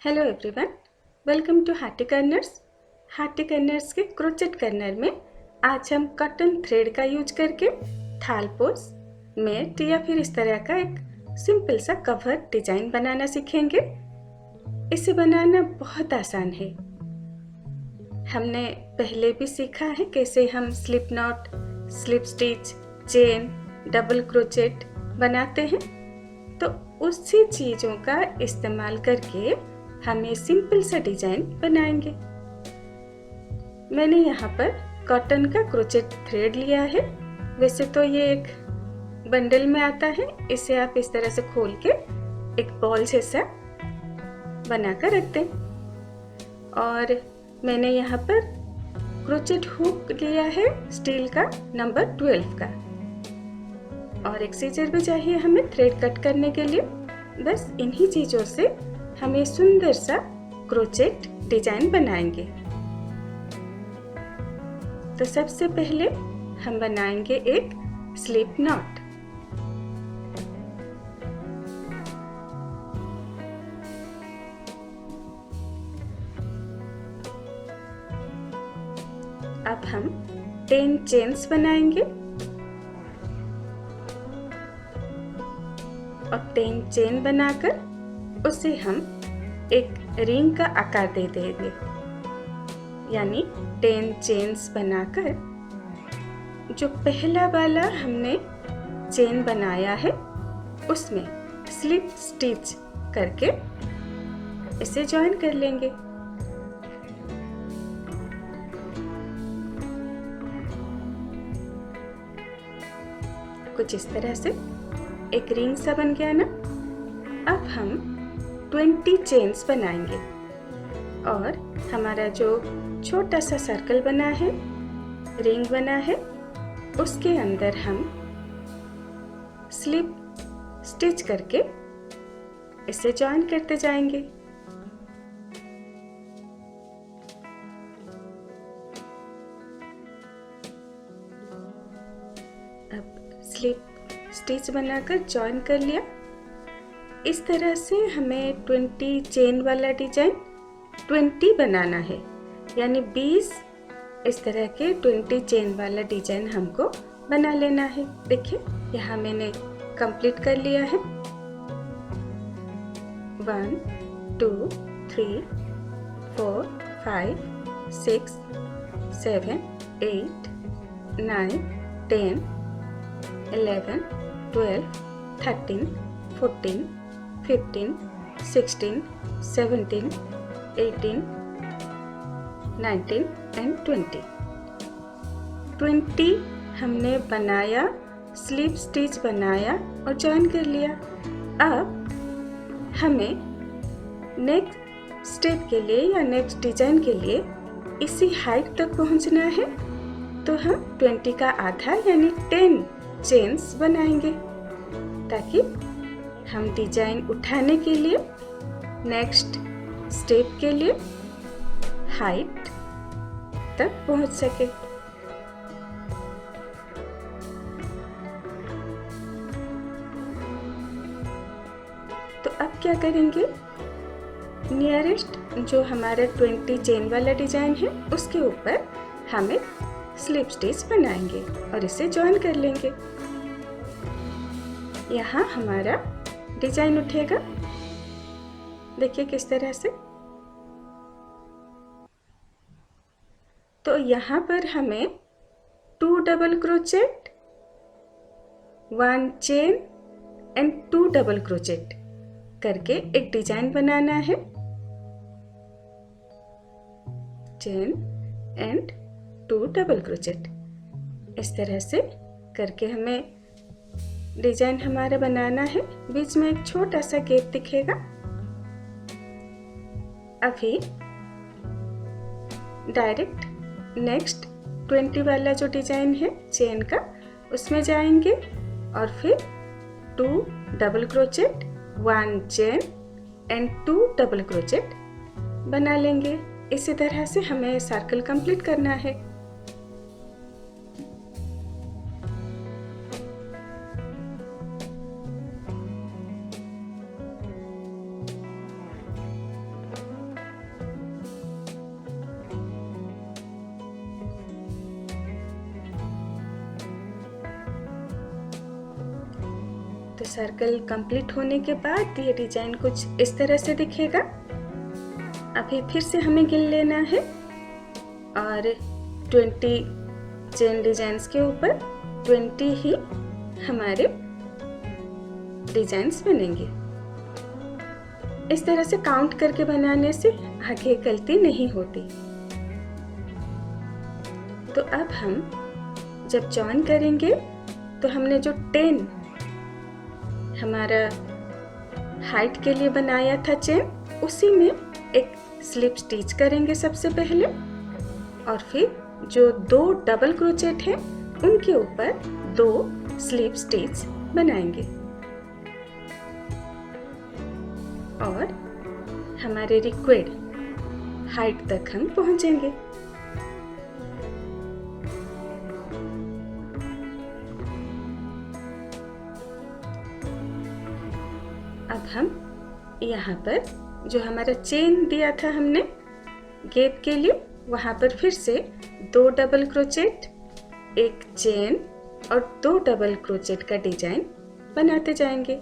Hello everyone, welcome to hearty corners. Hearty corners के crochet corner में आज हम कॉटन थ्रेड का यूज करके थालपोस, मैट या फिर इस तरह का एक सिंपल सा कवर डिजाइन बनाना सीखेंगे। इसे बनाना बहुत आसान है। हमने पहले भी सीखा है कैसे हम slip not, slip stitch, chain, double crochet बनाते हैं। तो उसी चीज़ों का इस्तेमाल करके हम ये सिंपल सा डिजाइन बनाएंगे। मैंने यहाँ पर कॉटन का क्रोचेट थ्रेड लिया है। वैसे तो ये एक बंडल में आता है। इसे आप इस तरह से खोल के एक बॉल जैसा बनाकर रख दें। और मैंने यहाँ पर क्रोचेट हुक लिया है स्टील का नंबर 12 का। और एक सीजर भी चाहिए हमें थ्रेड कट करने के लिए। बस इन्हीं चीज़ों से हम ये सुंदर सा क्रोचेट डिजाइन बनाएंगे। तो सबसे पहले हम बनाएंगे एक स्लिप नॉट। अब हम 10 चेन्स बनाएंगे और 10 चेन बनाकर उसे हम एक रिंग का आकार दे देंगे। यानी 10 चेन्स बनाकर जो पहला वाला हमने चेन बनाया है उसमें स्लिप स्टिच करके इसे जॉइन कर लेंगे। कुछ इस तरह से एक रिंग सा बन गया ना। अब हम 20 चेन्स बनाएंगे और हमारा जो छोटा सा सर्कल बना है, रिंग बना है, उसके अंदर हम स्लिप स्टिच करके इसे जॉइन करते जाएंगे। अब स्लिप स्टिच बनाकर जॉइन कर लिया। इस तरह से हमें 20 चेन वाला डिजाइन 20 बनाना है। यानी 20 इस तरह के 20 चेन वाला डिजाइन हमको बना लेना है। देखिए यहाँ मैंने कंप्लीट कर लिया है। 1 2 3 4 5 6 7 8 9 10 11 12 13 14 15 16 17 18 19 एंड 20 हमने बनाया, स्लिप स्टिच बनाया और जॉइन कर लिया। अब हमें नेक्स्ट स्टेप के लिए या नेक्स्ट डिजाइन के लिए इसी हाइट तक पहुंचना है। तो हम 20 का आधा यानी 10 चेन्स बनाएंगे ताकि हम डिजाइन उठाने के लिए नेक्स्ट स्टेप के लिए हाइट तक पहुंच सके। तो अब क्या करेंगे, नियरेस्ट जो हमारा 20 चेन वाला डिजाइन है उसके ऊपर हम एक स्लिप स्टिच बनाएंगे और इसे जॉइन कर लेंगे। यहाँ हमारा डिजाइन उठेगा। देखिए किस तरह से। तो यहाँ पर हमें 2 double crochet, 1 chain and 2 double crochet करके एक डिजाइन बनाना है। चेन एंड 2 डबल क्रोचेट इस तरह से करके हमें डिजाइन हमारा बनाना है। बीच में एक छोटा सा गैप दिखेगा। अभी डायरेक्ट नेक्स्ट 20 वाला जो डिजाइन है चेन का उसमें जाएंगे और फिर 2 double crochet, 1 chain and 2 double crochet बना लेंगे। इसी तरह से हमें सर्कल कंप्लीट करना है। सर्कल कंप्लीट होने के बाद ये डिजाइन कुछ इस तरह से दिखेगा। अभी फिर से हमें गिन लेना है और 20 चेन डिजाइन्स के ऊपर 20 ही हमारे डिजाइन्स बनेंगे। इस तरह से काउंट करके बनाने से आगे गलती नहीं होती। तो अब हम जब जॉइन करेंगे तो हमने जो 10 हमारा हाइट के लिए बनाया था चेन, उसी में एक स्लिप स्टिच करेंगे सबसे पहले, और फिर जो 2 डबल क्रोचेट हैं उनके ऊपर 2 स्लिप स्टिच बनाएंगे और हमारे रिक्वायर्ड हाइट तक हम पहुंचेंगे। अब हम यहाँ पर जो हमारा चेन दिया था हमने गैप के लिए, वहाँ पर फिर से 2 डबल क्रोचेट, एक चेन और 2 डबल क्रोचेट का डिजाइन बनाते जाएंगे।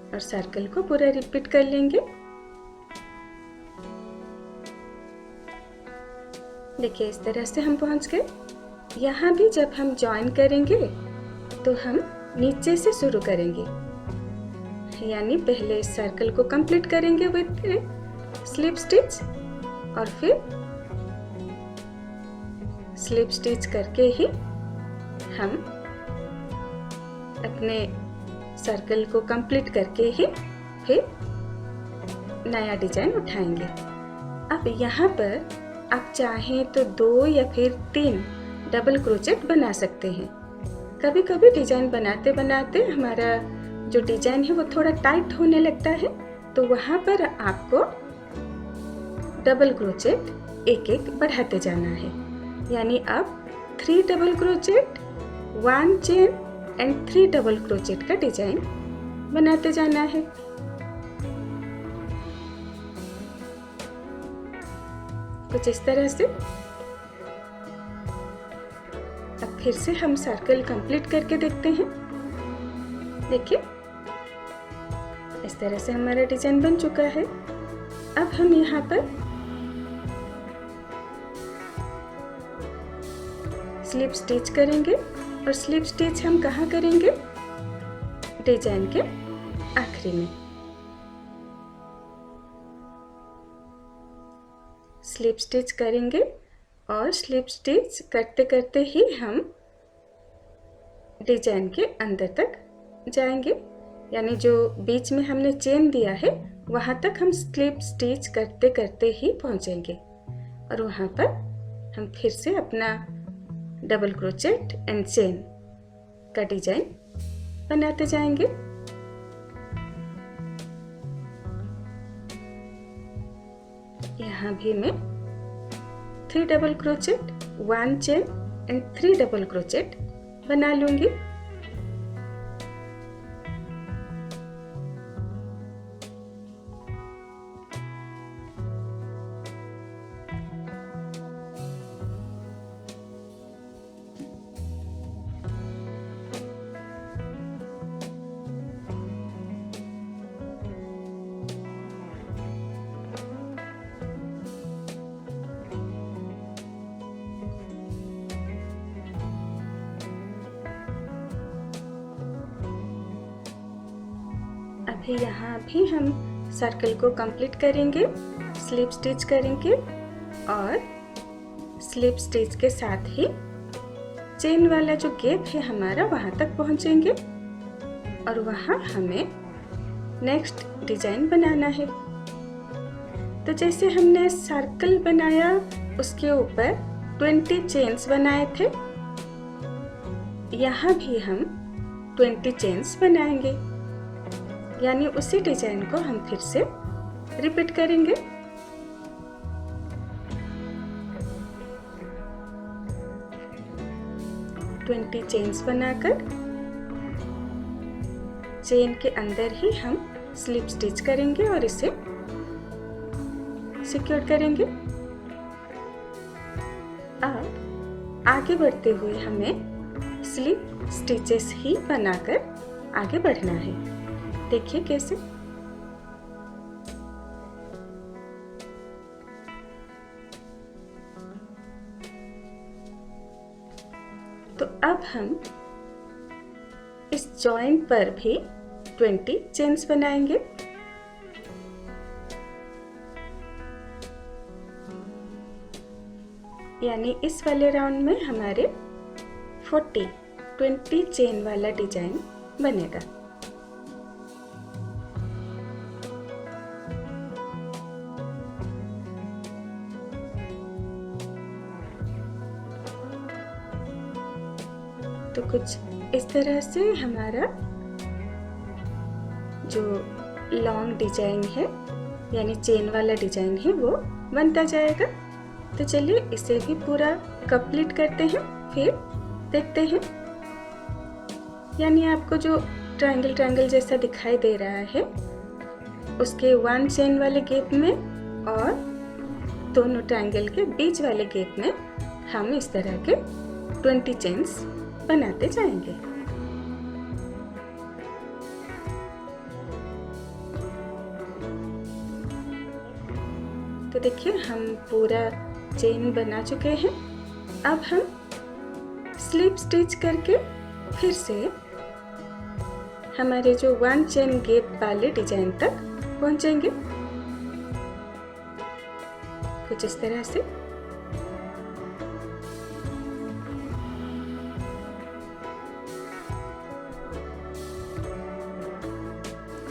और सर्कल को पूरा रिपीट कर लेंगे। देखिए इस तरह से हम पहुंच गए। यहाँ भी जब हम जॉइन करेंगे तो हम नीचे से शुरू करेंगे, यानी पहले इस सर्कल को कंप्लीट करेंगे विद स्लिप स्टिच और फिर स्लिप स्टिच करके ही हम अपने सर्कल को कंप्लीट करके ही फिर नया डिजाइन उठाएंगे। अब यहाँ पर आप चाहें तो 2 या फिर 3 डबल क्रोचेट बना सकते हैं। कभी कभी डिजाइन बनाते बनाते हमारा जो डिजाइन है वो थोड़ा टाइट होने लगता है, तो वहाँ पर आपको डबल क्रोचेट एक एक बढ़ाते जाना है। यानी अब 3 double crochet, 1 chain and 3 double crochet का डिजाइन बनाते जाना है। कुछ इस तरह से। अब फिर से हम सर्कल कंप्लीट करके देखते हैं। देखिए इस तरह से हमारा डिजाइन बन चुका है। अब हम यहाँ पर स्लिप स्टिच करेंगे और स्लिप स्टिच हम कहाँ करेंगे? डिजाइन के आखिरी में। स्लिप स्टिच करेंगे और स्लिप स्टिच करते करते ही हम डिजाइन के अंदर तक जाएंगे, यानी जो बीच में हमने चेन दिया है वहाँ तक हम स्लिप स्टिच करते करते ही पहुँचेंगे और वहाँ पर हम फिर से अपना डबल क्रोचेट एंड चेन का डिजाइन बनाते जाएंगे। यहाँ भी मैं 3 double crochet, 1 chain and 3 double crochet बना लूंगी। अभी यहाँ भी हम सर्कल को कंप्लीट करेंगे, स्लिप स्टिच करेंगे और स्लिप स्टिच के साथ ही चेन वाला जो गैप है हमारा वहाँ तक पहुँचेंगे और वहाँ हमें नेक्स्ट डिजाइन बनाना है। तो जैसे हमने सर्कल बनाया उसके ऊपर 20 चेन्स बनाए थे, यहाँ भी हम 20 चेन्स बनाएंगे, यानी उसी डिजाइन को हम फिर से रिपीट करेंगे। ट्वेंटी चेन्स बनाकर चेन के अंदर ही हम स्लिप स्टिच करेंगे और इसे सिक्योर करेंगे। अब आगे बढ़ते हुए हमें स्लिप स्टिचेस ही बनाकर आगे बढ़ना है। देखिए कैसे। तो अब हम इस जॉइंट पर भी 20 चेन्स बनाएंगे। यानी इस वाले राउंड में हमारे 20 चेन वाला डिजाइन बनेगा। तो कुछ इस तरह से हमारा जो लॉन्ग डिजाइन है यानी चेन वाला डिजाइन है वो बनता जाएगा। तो चलिए इसे भी पूरा कंप्लीट करते हैं, फिर देखते हैं। यानी आपको जो ट्रायंगल जैसा दिखाई दे रहा है उसके 1 चेन वाले गैप में और दोनों ट्रायंगल के बीच वाले गैप में हम इस तरह के 20 चेन्स बनाते जाएंगे। तो देखिए हम पूरा चेन बना चुके हैं। अब हम स्लिप स्टिच करके फिर से हमारे जो 1 चेन गैप वाले डिजाइन तक पहुंचेंगे, कुछ इस तरह से।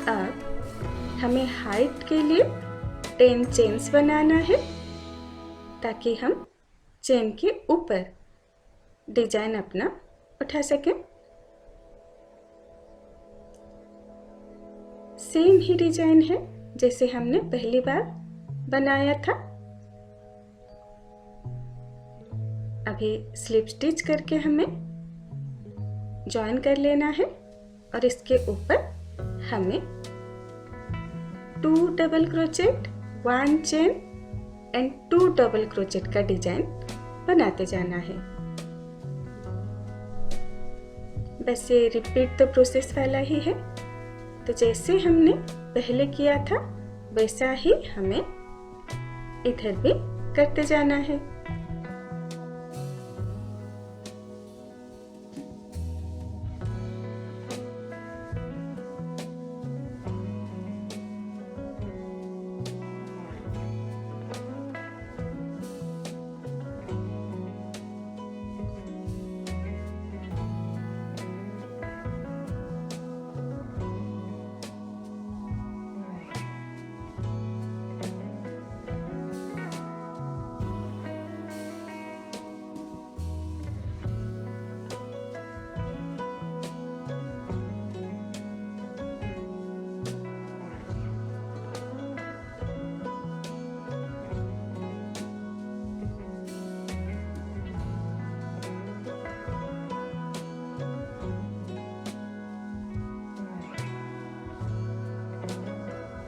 अब हमें हाइट के लिए 10 चेन्स बनाना है ताकि हम चेन के ऊपर डिजाइन अपना उठा सकें। सेम ही डिजाइन है जैसे हमने पहली बार बनाया था। अभी स्लिप स्टिच करके हमें जॉइन कर लेना है और इसके ऊपर हमें 2 double crochet, 1 chain and 2 double crochet का डिजाइन बनाते जाना है। बस ये रिपीट द प्रोसेस वाला ही है। तो जैसे हमने पहले किया था वैसा ही हमें इधर भी करते जाना है।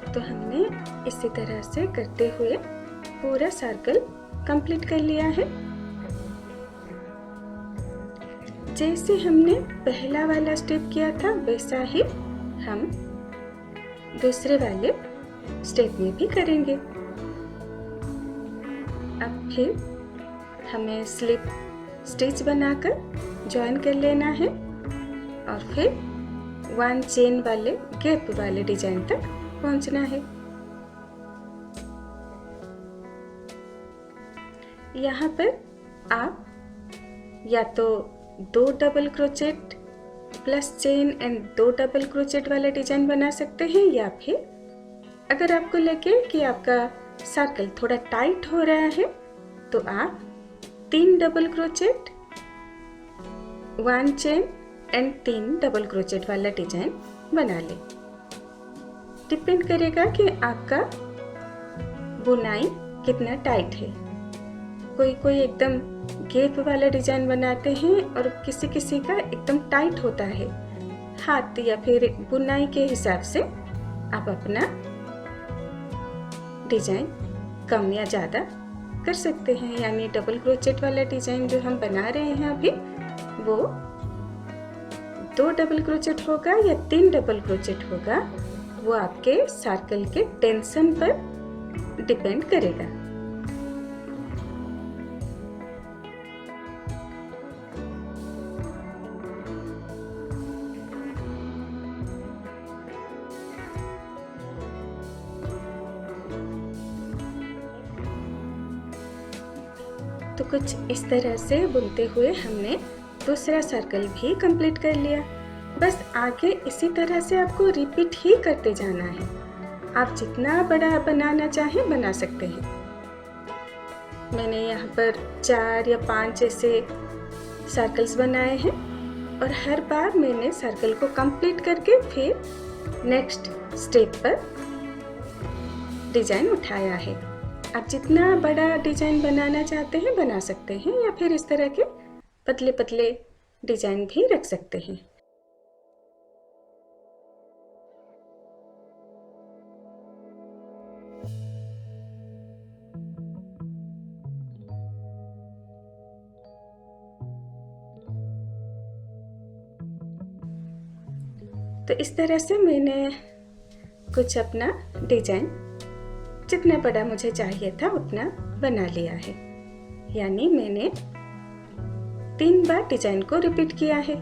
तो हमने इसी तरह से करते हुए पूरा सर्कल कंप्लीट कर लिया है। जैसे हमने पहला वाला स्टेप किया था वैसा ही हम दूसरे वाले स्टेप में भी करेंगे। अब फिर हमें स्लिप स्टिच बनाकर जॉइन कर लेना है और फिर 1 चेन वाले गैप वाले डिजाइन तक पहुंचना है। यहाँ पर आप या तो 2 double crochet plus chain and 2 double crochet वाला डिजाइन बना सकते हैं, या फिर अगर आपको लगे कि आपका सर्कल थोड़ा टाइट हो रहा है तो आप 3 double crochet, 1 chain and 3 double crochet वाला डिजाइन बना लें। डिपेंड करेगा कि आपका बुनाई कितना टाइट है। कोई एकदम गैप वाला डिजाइन बनाते हैं और किसी किसी का एकदम टाइट होता है। हाथ या फिर बुनाई के हिसाब से आप अपना डिजाइन कम या ज़्यादा कर सकते हैं, यानी डबल क्रोचेट वाला डिजाइन जो हम बना रहे हैं अभी, वो 2 डबल क्रोचेट होगा या 3 डबल क्रोचेट होगा, वो आपके सर्कल के टेंशन पर डिपेंड करेगा। तो कुछ इस तरह से बुनते हुए हमने दूसरा सर्कल भी कंप्लीट कर लिया। बस आगे इसी तरह से आपको रिपीट ही करते जाना है। आप जितना बड़ा बनाना चाहें बना सकते हैं। मैंने यहाँ पर 4 या 5 ऐसे सर्कल्स बनाए हैं और हर बार मैंने सर्कल को कंप्लीट करके फिर नेक्स्ट स्टेप पर डिजाइन उठाया है। आप जितना बड़ा डिजाइन बनाना चाहते हैं बना सकते हैं, या फिर इस तरह के पतले पतले डिजाइन भी रख सकते हैं। तो इस तरह से मैंने कुछ अपना डिजाइन जितना बड़ा मुझे चाहिए था उतना बना लिया है, यानी मैंने 3 बार डिजाइन को रिपीट किया है।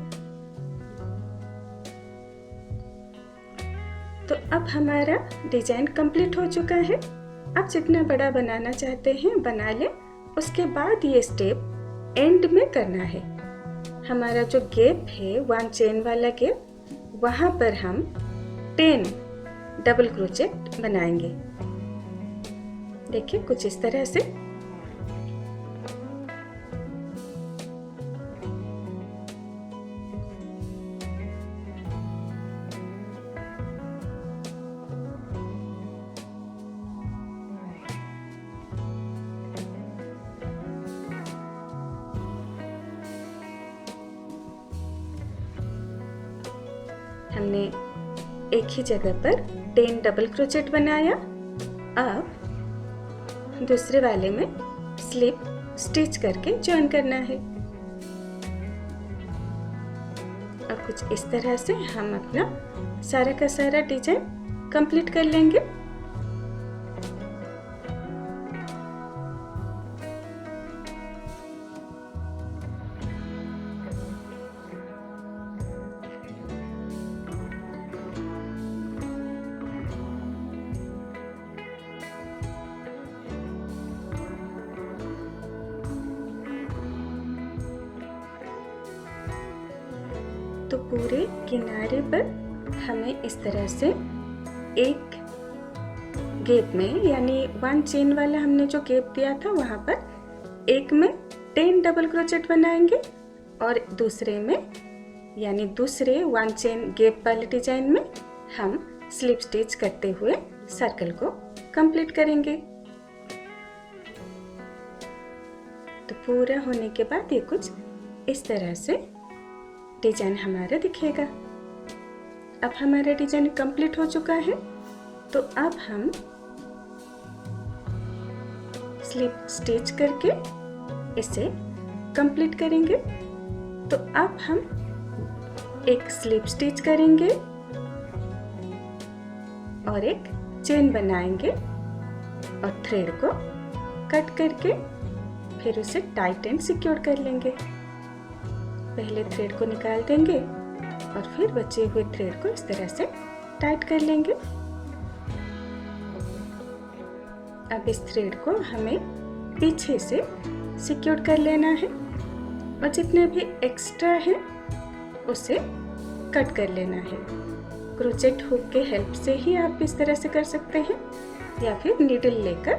तो अब हमारा डिजाइन कंप्लीट हो चुका है। अब जितना बड़ा बनाना चाहते हैं बना लें। उसके बाद ये स्टेप एंड में करना है। हमारा जो गैप है 1 चेन वाला गैप, वहां पर हम 10 डबल क्रोचेट बनाएंगे। देखिए कुछ इस तरह से। हमने एक ही जगह पर 10 डबल क्रोचेट बनाया। अब दूसरे वाले में स्लिप स्टिच करके जॉइन करना है। अब कुछ इस तरह से हम अपना सारा का सारा डिजाइन कंप्लीट कर लेंगे। तो पूरे किनारे पर हमें इस तरह से एक गैप में, यानी 1 चेन वाला हमने जो गैप दिया था वहां पर एक में 10 डबल क्रोचेट बनाएंगे और दूसरे में, यानी दूसरे 1 चेन गैप वाले डिजाइन में हम स्लिप स्टिच करते हुए सर्कल को कंप्लीट करेंगे। तो पूरा होने के बाद ये कुछ इस तरह से डिजाइन हमारा दिखेगा। अब हमारा डिजाइन कंप्लीट हो चुका है। तो अब हम स्लिप स्टिच करके इसे कंप्लीट करेंगे। तो अब हम एक स्लिप स्टिच करेंगे और एक चेन बनाएंगे और थ्रेड को कट करके फिर उसे टाइट एंड सिक्योर कर लेंगे। पहले थ्रेड को निकाल देंगे और फिर बचे हुए थ्रेड को इस तरह से टाइट कर लेंगे। अब इस थ्रेड को हमें पीछे से सिक्योर कर लेना है और जितने भी एक्स्ट्रा है उसे कट कर लेना है। क्रोचेट हुक के हेल्प से ही आप इस तरह से कर सकते हैं, या फिर नीडल लेकर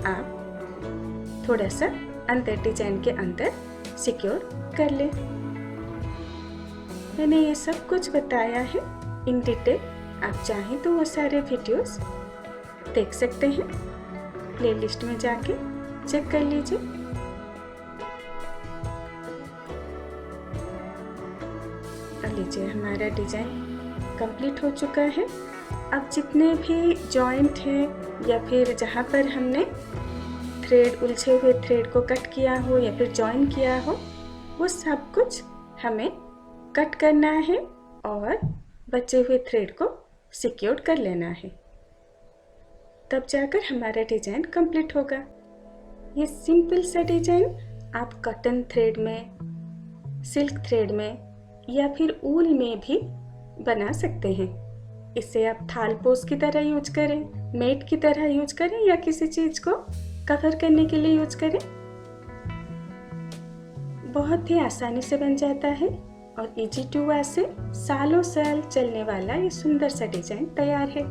आप थोड़ा सा अंदर डिजाइन के अंदर सिक्योर कर लें। मैंने ये सब कुछ बताया है इन डिटेल। आप चाहें तो वो सारे वीडियोस देख सकते हैं, प्लेलिस्ट में जाके चेक कर लीजिए। लीजिए हमारा डिजाइन कंप्लीट हो चुका है। अब जितने भी जॉइंट हैं या फिर जहाँ पर हमने थ्रेड, उलझे हुए थ्रेड को कट किया हो या फिर जॉइन किया हो, वो सब कुछ हमें कट करना है और बचे हुए थ्रेड को सिक्योर कर लेना है। तब जाकर हमारा डिज़ाइन कंप्लीट होगा। ये सिंपल सा डिज़ाइन आप कॉटन थ्रेड में, सिल्क थ्रेड में या फिर ऊल में भी बना सकते हैं। इसे आप थालपोस की तरह यूज करें, मैट की तरह यूज करें या किसी चीज़ को कवर करने के लिए यूज करें। बहुत ही आसानी से बन जाता है और इजी टू वॉश से सालों साल चलने वाला ये सुंदर सा डिज़ाइन तैयार है।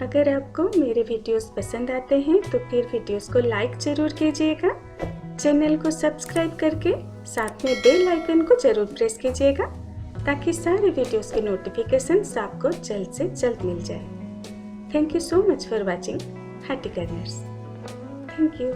अगर आपको मेरे वीडियोस पसंद आते हैं तो फिर वीडियोस को लाइक ज़रूर कीजिएगा, चैनल को सब्सक्राइब करके साथ में बेल आइकन को ज़रूर प्रेस कीजिएगा ताकि सारे वीडियोस के नोटिफिकेशंस आपको जल्द से जल्द मिल जाए। Thank you so much for watching Hattie corners. Thank you.